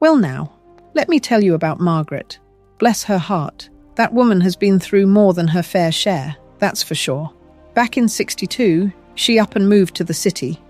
Well now, let me tell you about Margaret. Bless her heart. That woman has been through more than her fair share, that's for sure. Back in '62, she up and moved to the city,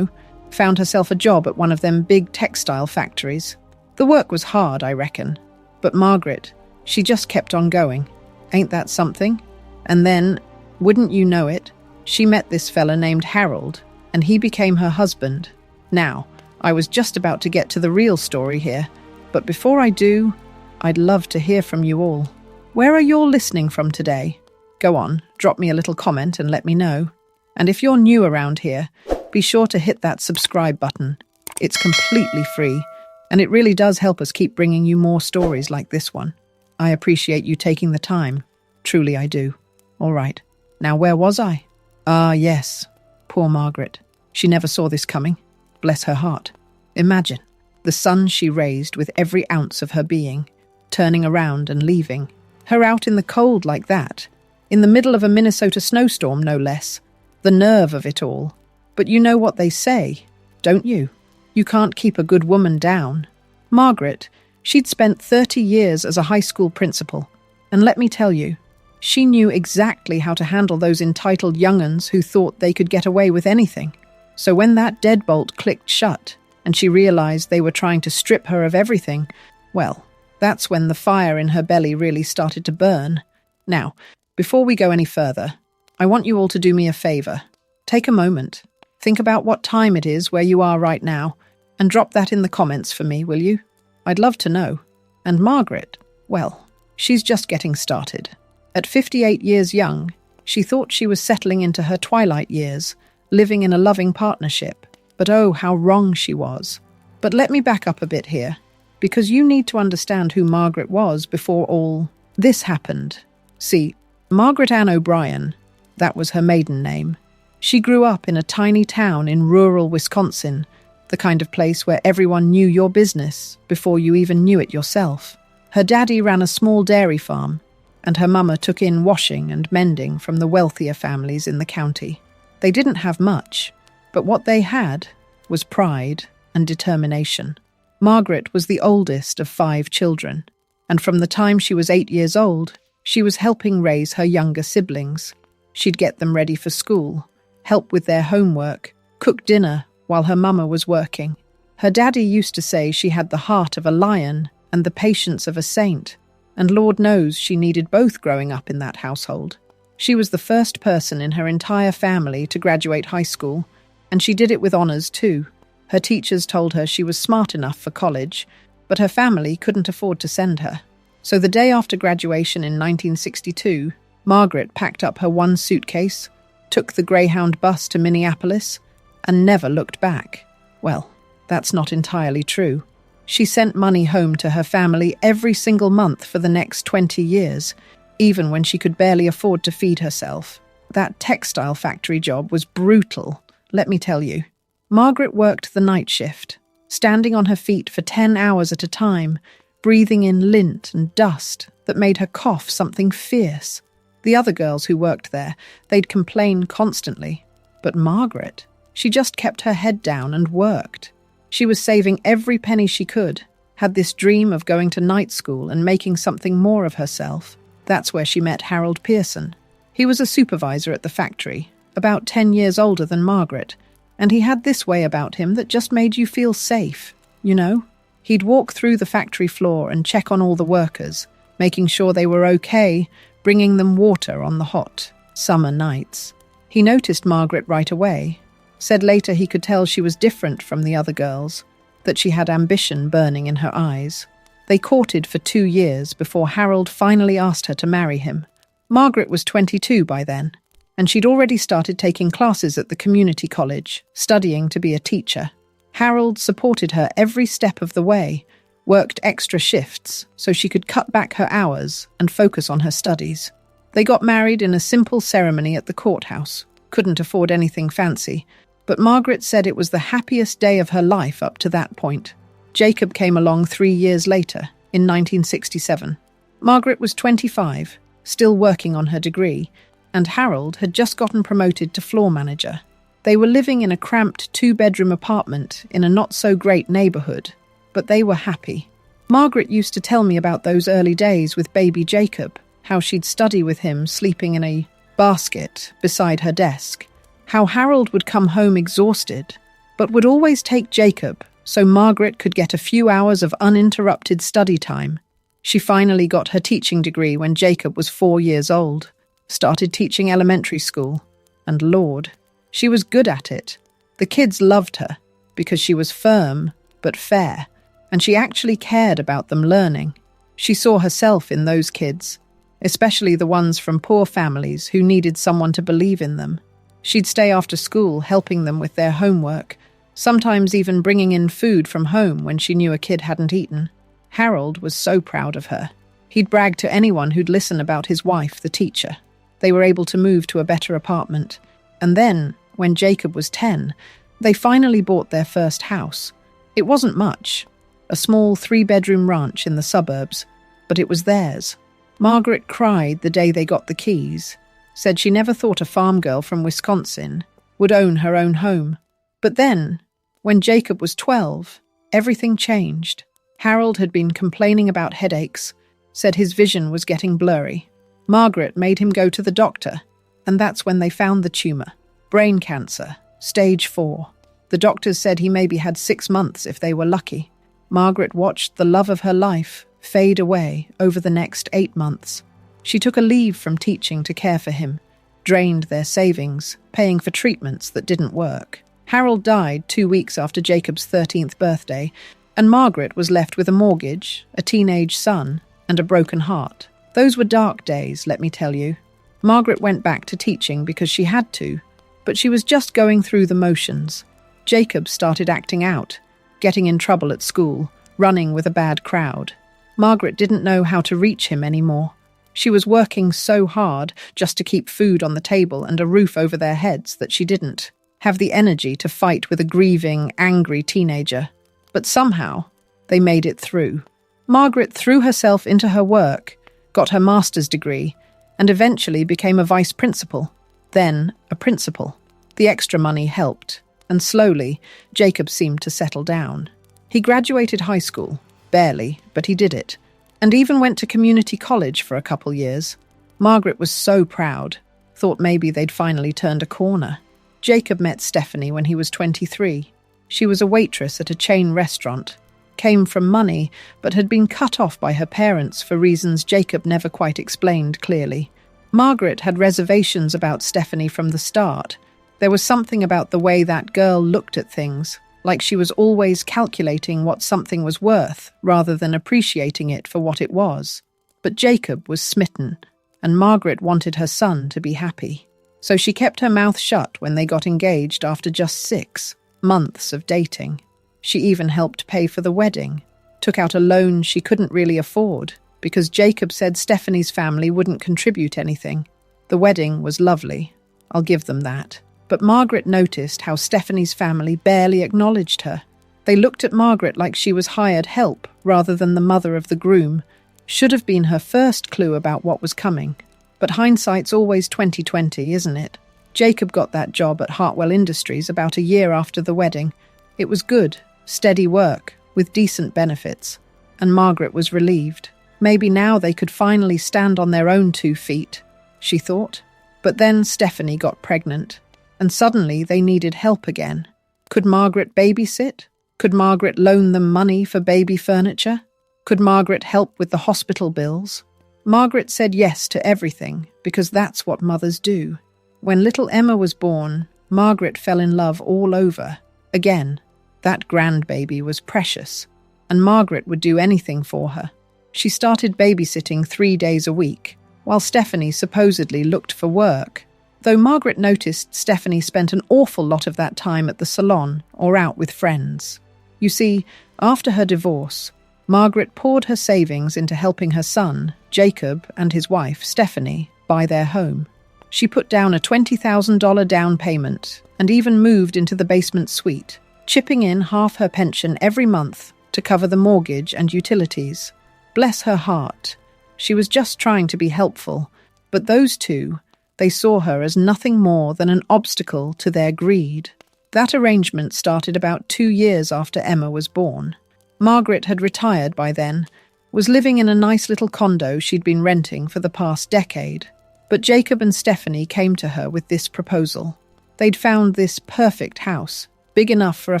found herself a job at one of them big textile factories. The work was hard, I reckon. But Margaret, she just kept on going. Ain't that something? And then, wouldn't you know it, she met this fella named Harold, and he became her husband. Now, I was just about to get to the real story here, but before I do, I'd love to hear from you all. Where are you all listening from today? Go on, drop me a little comment and let me know. And if you're new around here, be sure to hit that subscribe button. It's completely free, and it really does help us keep bringing you more stories like this one. I appreciate you taking the time. Truly I do. All right, now where was I? Ah, yes. Poor Margaret. She never saw this coming. Bless her heart. Imagine, the son she raised with every ounce of her being, turning around and leaving. Her out in the cold like that, in the middle of a Minnesota snowstorm, no less. The nerve of it all. But you know what they say, don't you? You can't keep a good woman down. Margaret, she'd spent 30 years as a high school principal, and let me tell you, she knew exactly how to handle those entitled young'uns who thought they could get away with anything. So when that deadbolt clicked shut, and she realized they were trying to strip her of everything, well, that's when the fire in her belly really started to burn. Now, before we go any further, I want you all to do me a favor. Take a moment. Think about what time it is where you are right now, and drop that in the comments for me, will you? I'd love to know. And Margaret, well, she's just getting started. At 58 years young, she thought she was settling into her twilight years, living in a loving partnership. But oh, how wrong she was. But let me back up a bit here, because you need to understand who Margaret was before all this happened. See, Margaret Ann O'Brien, that was her maiden name. She grew up in a tiny town in rural Wisconsin, the kind of place where everyone knew your business before you even knew it yourself. Her daddy ran a small dairy farm, and her mama took in washing and mending from the wealthier families in the county. They didn't have much, but what they had was pride and determination. Margaret was the oldest of 5 children, and from the time she was 8 years old, she was helping raise her younger siblings. She'd get them ready for school, help with their homework, cook dinner while her mama was working. Her daddy used to say she had the heart of a lion and the patience of a saint, and Lord knows she needed both growing up in that household. She was the first person in her entire family to graduate high school, and she did it with honors too. Her teachers told her she was smart enough for college, but her family couldn't afford to send her. So the day after graduation in 1962, Margaret packed up her one suitcase, took the Greyhound bus to Minneapolis, and never looked back. Well, that's not entirely true. She sent money home to her family every single month for the next 20 years, even when she could barely afford to feed herself. That textile factory job was brutal, let me tell you. Margaret worked the night shift, standing on her feet for 10 hours at a time, breathing in lint and dust that made her cough something fierce. The other girls who worked there, they'd complain constantly. But Margaret, she just kept her head down and worked. She was saving every penny she could, had this dream of going to night school and making something more of herself. That's where she met Harold Pearson. He was a supervisor at the factory, about 10 years older than Margaret, and he had this way about him that just made you feel safe, you know? He'd walk through the factory floor and check on all the workers, making sure they were okay, bringing them water on the hot summer nights. He noticed Margaret right away, said later he could tell she was different from the other girls, that she had ambition burning in her eyes. They courted for 2 years before Harold finally asked her to marry him. Margaret was 22 by then, and she'd already started taking classes at the community college, studying to be a teacher. Harold supported her every step of the way, worked extra shifts so she could cut back her hours and focus on her studies. They got married in a simple ceremony at the courthouse. Couldn't afford anything fancy, but Margaret said it was the happiest day of her life up to that point. Jacob came along 3 years later, in 1967. Margaret was 25, still working on her degree, and Harold had just gotten promoted to floor manager. They were living in a cramped 2-bedroom apartment in a not-so-great neighborhood, but they were happy. Margaret used to tell me about those early days with baby Jacob, how she'd study with him sleeping in a basket beside her desk, how Harold would come home exhausted, but would always take Jacob so Margaret could get a few hours of uninterrupted study time. She finally got her teaching degree when Jacob was 4 years old, started teaching elementary school, and Lord, she was good at it. The kids loved her because she was firm but fair, and she actually cared about them learning. She saw herself in those kids, especially the ones from poor families who needed someone to believe in them. She'd stay after school helping them with their homework, sometimes even bringing in food from home when she knew a kid hadn't eaten. Harold was so proud of her. He'd brag to anyone who'd listen about his wife, the teacher. They were able to move to a better apartment. And then, when Jacob was 10, they finally bought their first house. It wasn't much, a small 3-bedroom ranch in the suburbs, but it was theirs. Margaret cried the day they got the keys, said she never thought a farm girl from Wisconsin would own her own home. But then, when Jacob was 12, everything changed. Harold had been complaining about headaches, said his vision was getting blurry. Margaret made him go to the doctor, and that's when they found the tumor. Brain cancer, stage 4. The doctors said he maybe had 6 months if they were lucky. Margaret watched the love of her life fade away over the next 8 months. She took a leave from teaching to care for him, drained their savings, paying for treatments that didn't work. Harold died 2 weeks after Jacob's 13th birthday, and Margaret was left with a mortgage, a teenage son, and a broken heart. Those were dark days, let me tell you. Margaret went back to teaching because she had to, but she was just going through the motions. Jacob started acting out, getting in trouble at school, running with a bad crowd. Margaret didn't know how to reach him anymore. She was working so hard just to keep food on the table and a roof over their heads that she didn't have the energy to fight with a grieving, angry teenager. But somehow, they made it through. Margaret threw herself into her work, got her master's degree, and eventually became a vice principal, then a principal. The extra money helped, and slowly, Jacob seemed to settle down. He graduated high school, barely, but he did it, and even went to community college for a couple years. Margaret was so proud, thought maybe they'd finally turned a corner. Jacob met Stephanie when he was 23. She was a waitress at a chain restaurant, came from money, but had been cut off by her parents for reasons Jacob never quite explained clearly. Margaret had reservations about Stephanie from the start. There was something about the way that girl looked at things, like she was always calculating what something was worth rather than appreciating it for what it was. But Jacob was smitten, and Margaret wanted her son to be happy. So she kept her mouth shut when they got engaged after just 6 months of dating. She even helped pay for the wedding, took out a loan she couldn't really afford because Jacob said Stephanie's family wouldn't contribute anything. The wedding was lovely, I'll give them that. But Margaret noticed how Stephanie's family barely acknowledged her. They looked at Margaret like she was hired help rather than the mother of the groom. Should have been her first clue about what was coming. But hindsight's always 20/20, isn't it? Jacob got that job at Hartwell Industries about a year after the wedding. It was good, steady work, with decent benefits. And Margaret was relieved. Maybe now they could finally stand on their own 2 feet, she thought. But then Stephanie got pregnant, and suddenly they needed help again. Could Margaret babysit? Could Margaret loan them money for baby furniture? Could Margaret help with the hospital bills? Margaret said yes to everything, because that's what mothers do. When little Emma was born, Margaret fell in love all over. Again, that grandbaby was precious, and Margaret would do anything for her. She started babysitting 3 days a week, while Stephanie supposedly looked for work, though Margaret noticed Stephanie spent an awful lot of that time at the salon or out with friends. You see, after her divorce, Margaret poured her savings into helping her son, Jacob, and his wife, Stephanie, buy their home. She put down a $20,000 down payment and even moved into the basement suite, chipping in half her pension every month to cover the mortgage and utilities. Bless her heart. She was just trying to be helpful, but those two, they saw her as nothing more than an obstacle to their greed. That arrangement started about 2 years after Emma was born. Margaret had retired by then, was living in a nice little condo she'd been renting for the past decade. But Jacob and Stephanie came to her with this proposal. They'd found this perfect house, big enough for a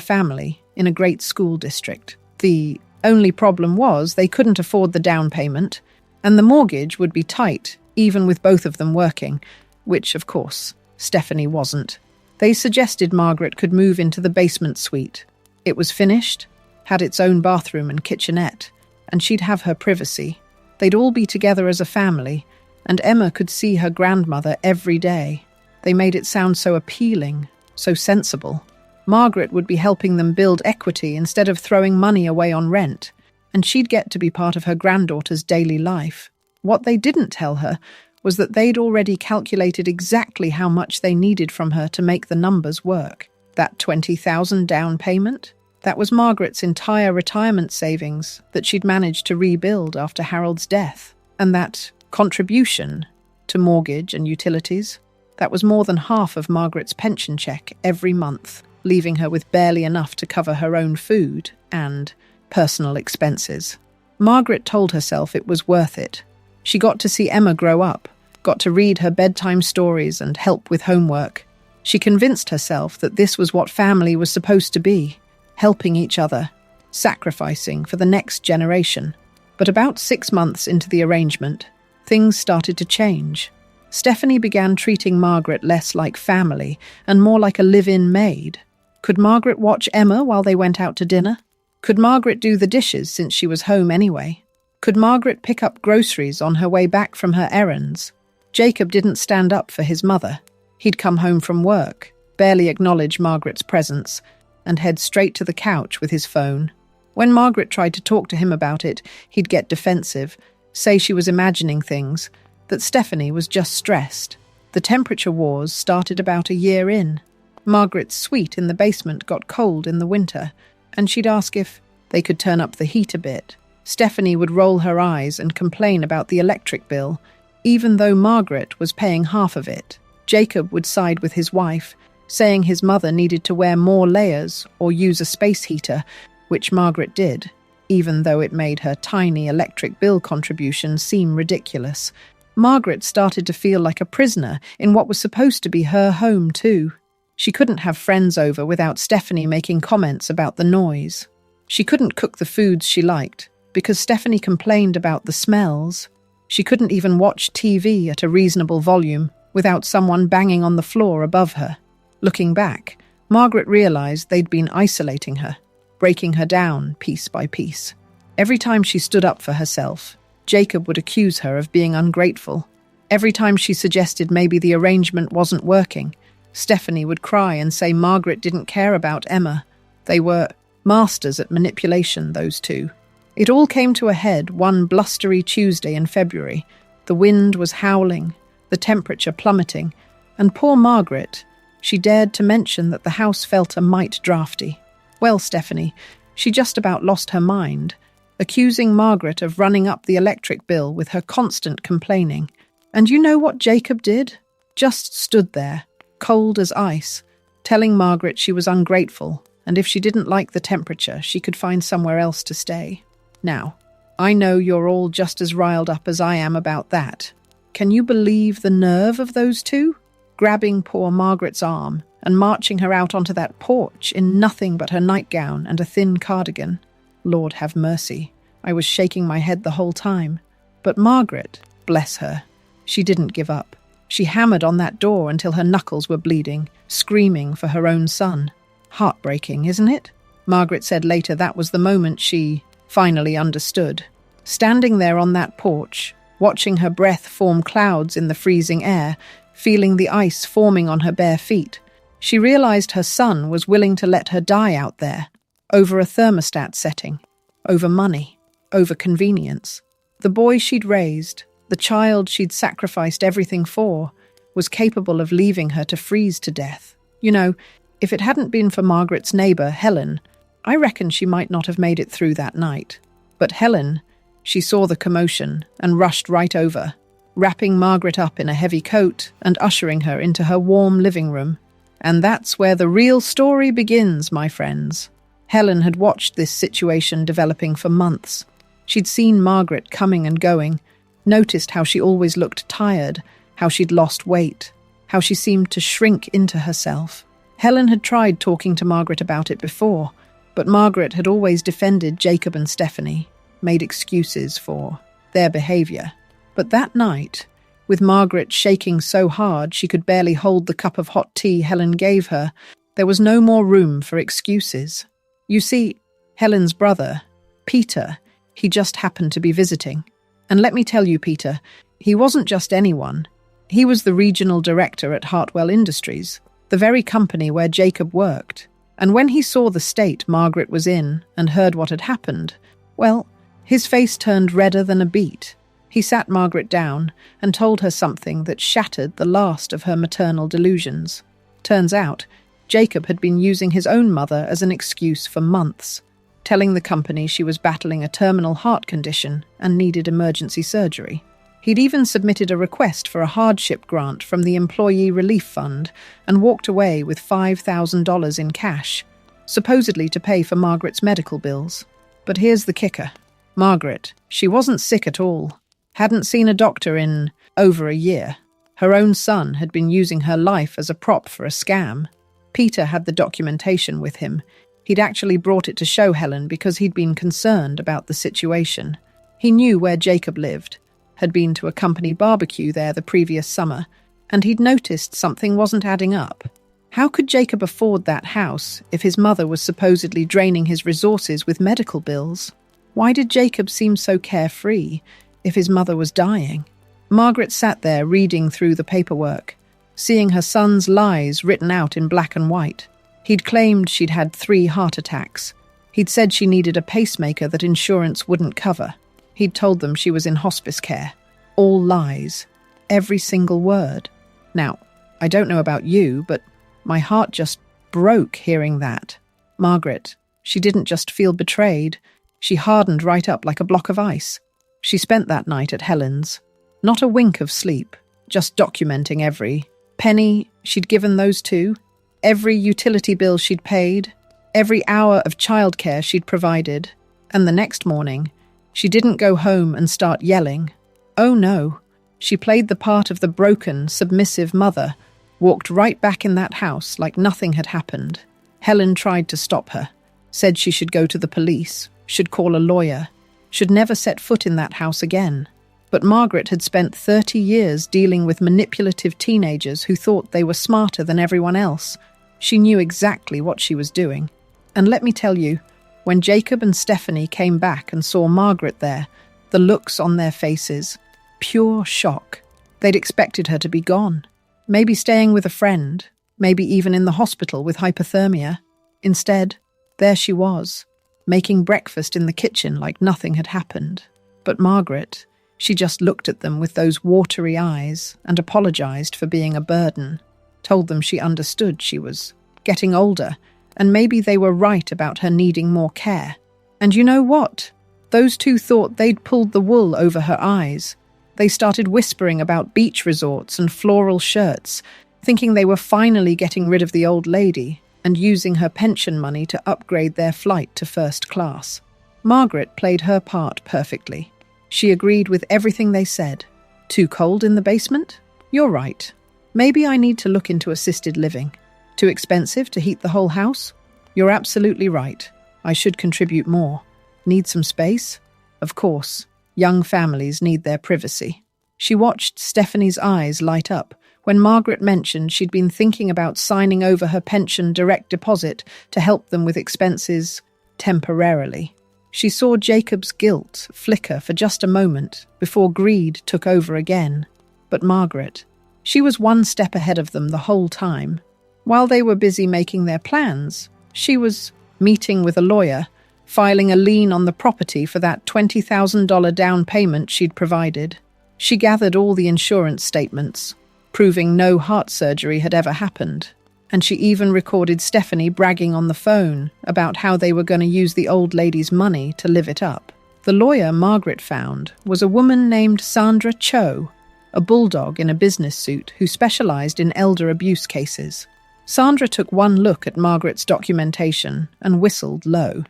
family, in a great school district. The only problem was they couldn't afford the down payment, and the mortgage would be tight, even with both of them working, which, of course, Stephanie wasn't. They suggested Margaret could move into the basement suite. It was finished, had its own bathroom and kitchenette, and she'd have her privacy. They'd all be together as a family, and Emma could see her grandmother every day. They made it sound so appealing, so sensible. Margaret would be helping them build equity instead of throwing money away on rent, and she'd get to be part of her granddaughter's daily life. What they didn't tell her was that they'd already calculated exactly how much they needed from her to make the numbers work. That $20,000 down payment? That was Margaret's entire retirement savings that she'd managed to rebuild after Harold's death. And that contribution to mortgage and utilities, that was more than half of Margaret's pension check every month, leaving her with barely enough to cover her own food and personal expenses. Margaret told herself it was worth it. She got to see Emma grow up, got to read her bedtime stories and help with homework. She convinced herself that this was what family was supposed to be, helping each other, sacrificing for the next generation. But about 6 months into the arrangement, things started to change. Stephanie began treating Margaret less like family and more like a live-in maid. Could Margaret watch Emma while they went out to dinner? Could Margaret do the dishes since she was home anyway? Could Margaret pick up groceries on her way back from her errands? Jacob didn't stand up for his mother. He'd come home from work, barely acknowledge Margaret's presence, and head straight to the couch with his phone. When Margaret tried to talk to him about it, he'd get defensive, say she was imagining things, that Stephanie was just stressed. The temperature wars started about a year in. Margaret's suite in the basement got cold in the winter, and she'd ask if they could turn up the heat a bit. Stephanie would roll her eyes and complain about the electric bill, even though Margaret was paying half of it. Jacob would side with his wife, saying his mother needed to wear more layers or use a space heater, which Margaret did, even though it made her tiny electric bill contribution seem ridiculous. Margaret started to feel like a prisoner in what was supposed to be her home too. She couldn't have friends over without Stephanie making comments about the noise. She couldn't cook the foods she liked because Stephanie complained about the smells. She couldn't even watch TV at a reasonable volume without someone banging on the floor above her. Looking back, Margaret realized they'd been isolating her, breaking her down piece by piece. Every time she stood up for herself, Jacob would accuse her of being ungrateful. Every time she suggested maybe the arrangement wasn't working, Stephanie would cry and say Margaret didn't care about Emma. They were masters at manipulation, those two. It all came to a head one blustery Tuesday in February. The wind was howling, the temperature plummeting, and poor Margaret, she dared to mention that the house felt a mite drafty. Well, Stephanie, she just about lost her mind, accusing Margaret of running up the electric bill with her constant complaining. And you know what Jacob did? Just stood there, cold as ice, telling Margaret she was ungrateful, and if she didn't like the temperature, she could find somewhere else to stay. Now, I know you're all just as riled up as I am about that. Can you believe the nerve of those two? Grabbing poor Margaret's arm and marching her out onto that porch in nothing but her nightgown and a thin cardigan. Lord have mercy. I was shaking my head the whole time. But Margaret, bless her, she didn't give up. She hammered on that door until her knuckles were bleeding, screaming for her own son. Heartbreaking, isn't it? Margaret said later that was the moment she finally understood. Standing there on that porch, watching her breath form clouds in the freezing air, feeling the ice forming on her bare feet, she realized her son was willing to let her die out there, over a thermostat setting, over money, over convenience. The boy she'd raised, the child she'd sacrificed everything for, was capable of leaving her to freeze to death. You know, if it hadn't been for Margaret's neighbour, Helen, I reckon she might not have made it through that night. But Helen, she saw the commotion and rushed right over, wrapping Margaret up in a heavy coat and ushering her into her warm living room. And that's where the real story begins, my friends. Helen had watched this situation developing for months. She'd seen Margaret coming and going, noticed how she always looked tired, how she'd lost weight, how she seemed to shrink into herself. Helen had tried talking to Margaret about it before, but Margaret had always defended Jacob and Stephanie, made excuses for their behavior. But that night, with Margaret shaking so hard she could barely hold the cup of hot tea Helen gave her, there was no more room for excuses. You see, Helen's brother, Peter, he just happened to be visiting. And let me tell you, Peter, he wasn't just anyone. He was the regional director at Hartwell Industries, the very company where Jacob worked. And when he saw the state Margaret was in and heard what had happened, well, his face turned redder than a beet. He sat Margaret down and told her something that shattered the last of her maternal delusions. Turns out, Jacob had been using his own mother as an excuse for months, telling the company she was battling a terminal heart condition and needed emergency surgery. He'd even submitted a request for a hardship grant from the Employee Relief Fund and walked away with $5,000 in cash, supposedly to pay for Margaret's medical bills. But here's the kicker. Margaret, she wasn't sick at all. Hadn't seen a doctor in over a year. Her own son had been using her life as a prop for a scam. Peter had the documentation with him. He'd actually brought it to show Helen because he'd been concerned about the situation. He knew where Jacob lived, had been to a company barbecue there the previous summer, and he'd noticed something wasn't adding up. How could Jacob afford that house if his mother was supposedly draining his resources with medical bills? Why did Jacob seem so carefree if his mother was dying? Margaret sat there reading through the paperwork, seeing her son's lies written out in black and white. He'd claimed she'd had 3 heart attacks. He'd said she needed a pacemaker that insurance wouldn't cover. He'd told them she was in hospice care. All lies. Every single word. Now, I don't know about you, but my heart just broke hearing that. Margaret, she didn't just feel betrayed. She hardened right up like a block of ice. She spent that night at Helen's. Not a wink of sleep, just documenting every penny she'd given those two, every utility bill she'd paid, every hour of childcare she'd provided. And the next morning, she didn't go home and start yelling. Oh no, she played the part of the broken, submissive mother, walked right back in that house like nothing had happened. Helen tried to stop her, said she should go to the police, should call a lawyer, should never set foot in that house again. But Margaret had spent 30 years dealing with manipulative teenagers who thought they were smarter than everyone else. She knew exactly what she was doing. And let me tell you, when Jacob and Stephanie came back and saw Margaret there, the looks on their faces, pure shock. They'd expected her to be gone, maybe staying with a friend, maybe even in the hospital with hypothermia. Instead, there she was, making breakfast in the kitchen like nothing had happened. But Margaret, she just looked at them with those watery eyes and apologized for being a burden, told them she understood she was getting older, and maybe they were right about her needing more care. And you know what? Those two thought they'd pulled the wool over her eyes. They started whispering about beach resorts and floral shirts, thinking they were finally getting rid of the old lady and using her pension money to upgrade their flight to first class. Margaret played her part perfectly. She agreed with everything they said. Too cold in the basement? You're right. Maybe I need to look into assisted living. Too expensive to heat the whole house? You're absolutely right. I should contribute more. Need some space? Of course. Young families need their privacy. She watched Stephanie's eyes light up when Margaret mentioned she'd been thinking about signing over her pension direct deposit to help them with expenses temporarily. She saw Jacob's guilt flicker for just a moment before greed took over again. But Margaret, she was one step ahead of them the whole time. While they were busy making their plans, she was meeting with a lawyer, filing a lien on the property for that $20,000 down payment she'd provided. She gathered all the insurance statements, proving no heart surgery had ever happened. And she even recorded Stephanie bragging on the phone about how they were going to use the old lady's money to live it up. The lawyer Margaret found was a woman named Sandra Cho, a bulldog in a business suit who specialized in elder abuse cases. Sandra took one look at Margaret's documentation and whistled low.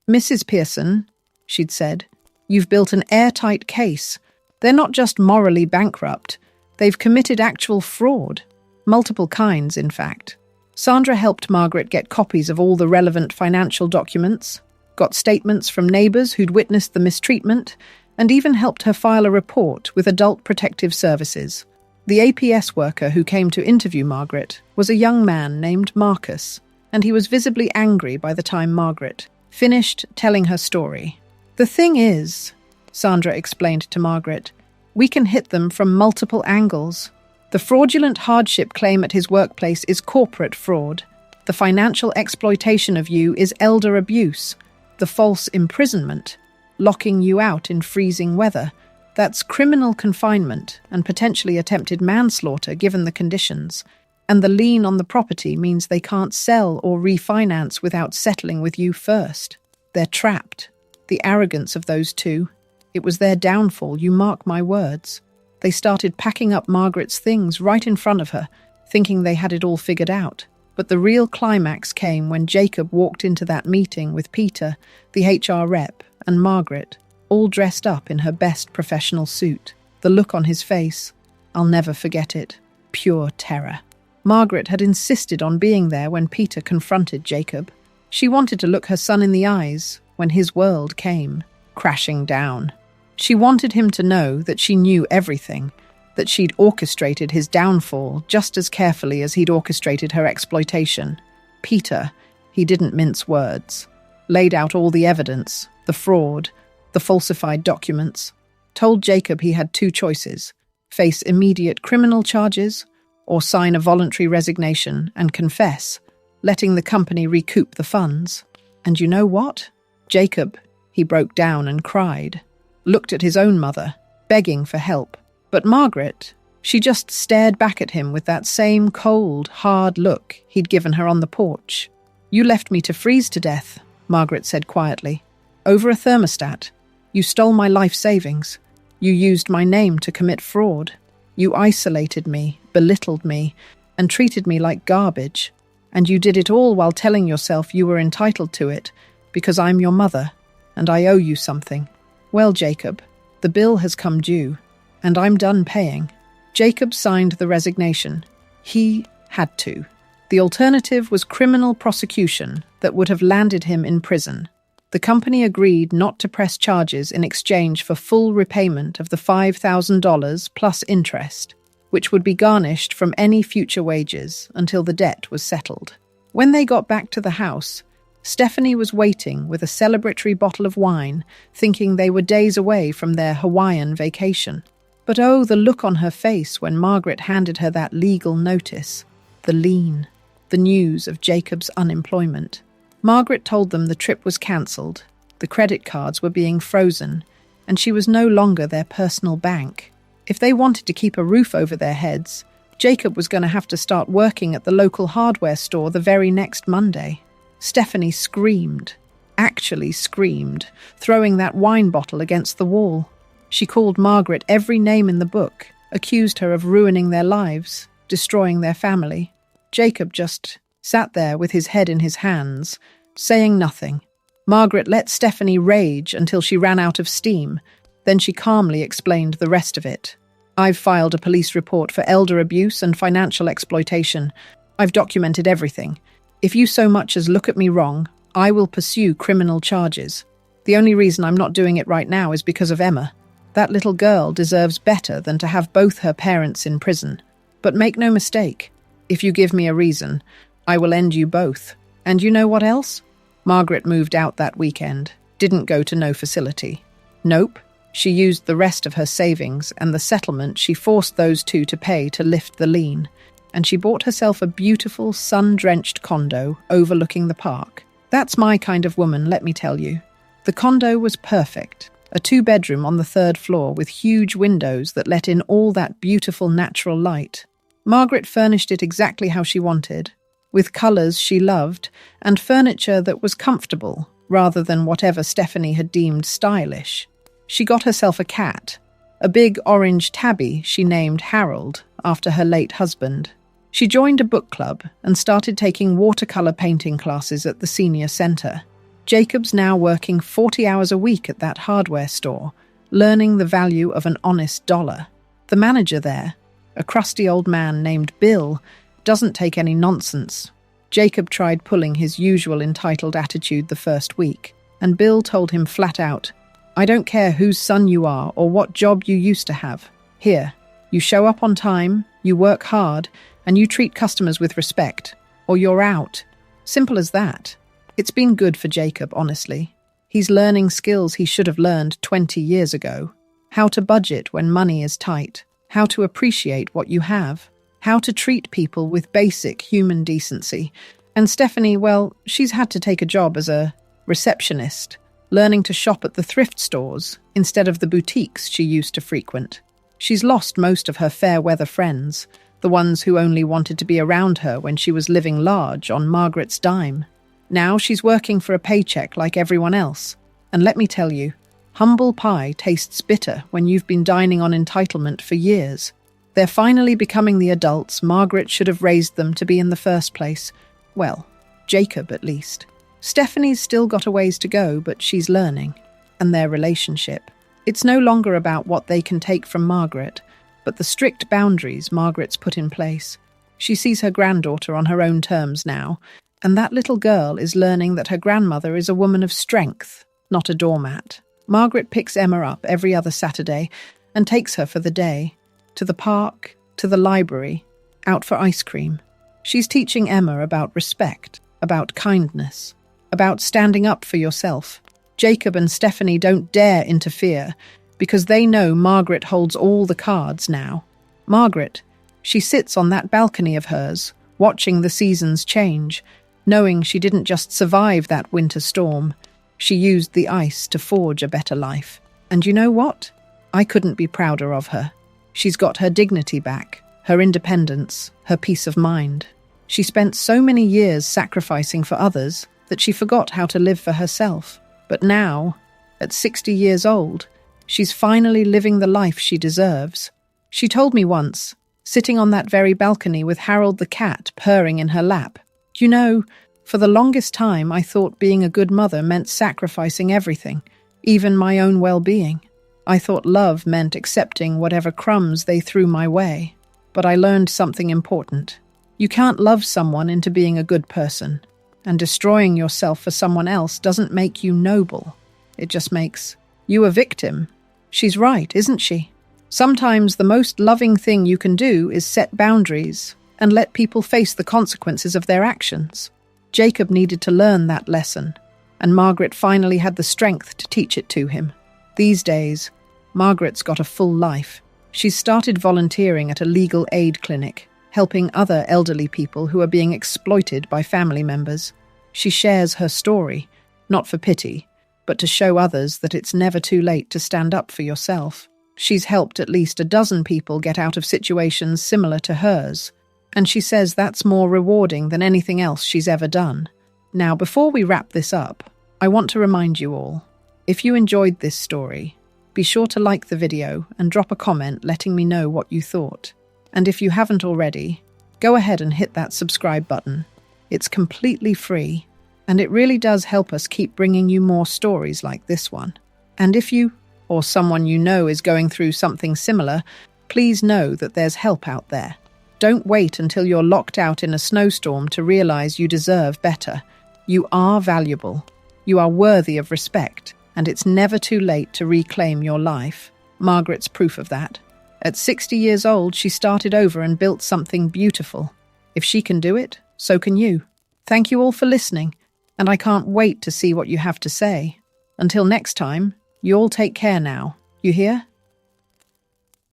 "Mrs. Pearson," she'd said, "you've built an airtight case. They're not just morally bankrupt, they've committed actual fraud. Multiple kinds, in fact." Sandra helped Margaret get copies of all the relevant financial documents, got statements from neighbours who'd witnessed the mistreatment, and even helped her file a report with Adult Protective Services. The APS worker who came to interview Margaret was a young man named Marcus, and he was visibly angry by the time Margaret finished telling her story. "The thing is," Sandra explained to Margaret, "we can hit them from multiple angles. The fraudulent hardship claim at his workplace is corporate fraud. The financial exploitation of you is elder abuse. The false imprisonment, locking you out in freezing weather, that's criminal confinement and potentially attempted manslaughter given the conditions. And the lien on the property means they can't sell or refinance without settling with you first. They're trapped. The arrogance of those two. It was their downfall, you mark my words. They started packing up Margaret's things right in front of her, thinking they had it all figured out. But the real climax came when Jacob walked into that meeting with Peter, the HR rep, and Margaret, all dressed up in her best professional suit. The look on his face, I'll never forget it, pure terror. Margaret had insisted on being there when Peter confronted Jacob. She wanted to look her son in the eyes when his world came crashing down. She wanted him to know that she knew everything, that she'd orchestrated his downfall just as carefully as he'd orchestrated her exploitation. Peter, he didn't mince words, laid out all the evidence, the fraud, the falsified documents, told Jacob he had two choices: face immediate criminal charges or sign a voluntary resignation and confess, letting the company recoup the funds. And you know what? Jacob, he broke down and cried, looked at his own mother, begging for help. But Margaret, she just stared back at him with that same cold, hard look he'd given her on the porch. "You left me to freeze to death," Margaret said quietly, "over a thermostat. You stole my life savings. You used my name to commit fraud. You isolated me, belittled me, and treated me like garbage. And you did it all while telling yourself you were entitled to it, because I'm your mother, and I owe you something. Well, Jacob, the bill has come due, and I'm done paying." Jacob signed the resignation. He had to. The alternative was criminal prosecution that would have landed him in prison. The company agreed not to press charges in exchange for full repayment of the $5,000 plus interest, which would be garnished from any future wages until the debt was settled. When they got back to the house, Stephanie was waiting with a celebratory bottle of wine, thinking they were days away from their Hawaiian vacation. But oh, the look on her face when Margaret handed her that legal notice, the lien, the news of Jacob's unemployment. Margaret told them the trip was cancelled, the credit cards were being frozen, and she was no longer their personal bank. If they wanted to keep a roof over their heads, Jacob was going to have to start working at the local hardware store the very next Monday. Stephanie screamed, actually screamed, throwing that wine bottle against the wall. She called Margaret every name in the book, accused her of ruining their lives, destroying their family. Jacob just sat there with his head in his hands, saying nothing. Margaret let Stephanie rage until she ran out of steam. Then she calmly explained the rest of it. "I've filed a police report for elder abuse and financial exploitation. I've documented everything. If you so much as look at me wrong, I will pursue criminal charges. The only reason I'm not doing it right now is because of Emma. That little girl deserves better than to have both her parents in prison. But make no mistake, if you give me a reason, I will end you both. And you know what else?" Margaret moved out that weekend, didn't go to no facility. Nope, she used the rest of her savings and the settlement she forced those two to pay to lift the lien, and she bought herself a beautiful, sun-drenched condo overlooking the park. That's my kind of woman, let me tell you. The condo was perfect, a 2-bedroom on the 3rd floor with huge windows that let in all that beautiful natural light. Margaret furnished it exactly how she wanted, with colours she loved and furniture that was comfortable rather than whatever Stephanie had deemed stylish. She got herself a cat, a big orange tabby she named Harold after her late husband. She joined a book club and started taking watercolor painting classes at the senior center. Jacob's now working 40 hours a week at that hardware store, learning the value of an honest dollar. The manager there, a crusty old man named Bill, doesn't take any nonsense. Jacob tried pulling his usual entitled attitude the first week, and Bill told him flat out, "I don't care whose son you are or what job you used to have. Here, you show up on time, you work hard, and you treat customers with respect, or you're out." Simple as that. It's been good for Jacob, honestly. He's learning skills he should have learned 20 years ago. How to budget when money is tight, how to appreciate what you have, how to treat people with basic human decency. And Stephanie, well, she's had to take a job as a receptionist, learning to shop at the thrift stores instead of the boutiques she used to frequent. She's lost most of her fair-weather friends, the ones who only wanted to be around her when she was living large on Margaret's dime. Now she's working for a paycheck like everyone else. And let me tell you, humble pie tastes bitter when you've been dining on entitlement for years. They're finally becoming the adults Margaret should have raised them to be in the first place. Well, Jacob at least. Stephanie's still got a ways to go, but she's learning. And their relationship. It's no longer about what they can take from Margaret, but the strict boundaries Margaret's put in place. She sees her granddaughter on her own terms now, and that little girl is learning that her grandmother is a woman of strength, not a doormat. Margaret picks Emma up every other Saturday and takes her for the day, to the park, to the library, out for ice cream. She's teaching Emma about respect, about kindness, about standing up for yourself. Jacob and Stephanie don't dare interfere because they know Margaret holds all the cards now. Margaret, she sits on that balcony of hers, watching the seasons change, knowing she didn't just survive that winter storm. She used the ice to forge a better life. And you know what? I couldn't be prouder of her. She's got her dignity back, her independence, her peace of mind. She spent so many years sacrificing for others that she forgot how to live for herself. But now, at 60 years old, she's finally living the life she deserves. She told me once, sitting on that very balcony with Harold the cat purring in her lap, "You know, for the longest time I thought being a good mother meant sacrificing everything, even my own well-being. I thought love meant accepting whatever crumbs they threw my way. But I learned something important. You can't love someone into being a good person, and destroying yourself for someone else doesn't make you noble. It just makes you a victim." She's right, isn't she? Sometimes the most loving thing you can do is set boundaries and let people face the consequences of their actions. Jacob needed to learn that lesson, and Margaret finally had the strength to teach it to him. These days, Margaret's got a full life. She's started volunteering at a legal aid clinic, helping other elderly people who are being exploited by family members. She shares her story, not for pity, but to show others that it's never too late to stand up for yourself. She's helped at least a dozen people get out of situations similar to hers, and she says that's more rewarding than anything else she's ever done. Now, before we wrap this up, I want to remind you all, if you enjoyed this story, be sure to like the video and drop a comment letting me know what you thought. And if you haven't already, go ahead and hit that subscribe button. It's completely free, and it really does help us keep bringing you more stories like this one. And if you, or someone you know, is going through something similar, please know that there's help out there. Don't wait until you're locked out in a snowstorm to realize you deserve better. You are valuable. You are worthy of respect, and it's never too late to reclaim your life. Margaret's proof of that. At 60 years old, she started over and built something beautiful. If she can do it, so can you. Thank you all for listening, and I can't wait to see what you have to say. Until next time, you all take care now. You hear?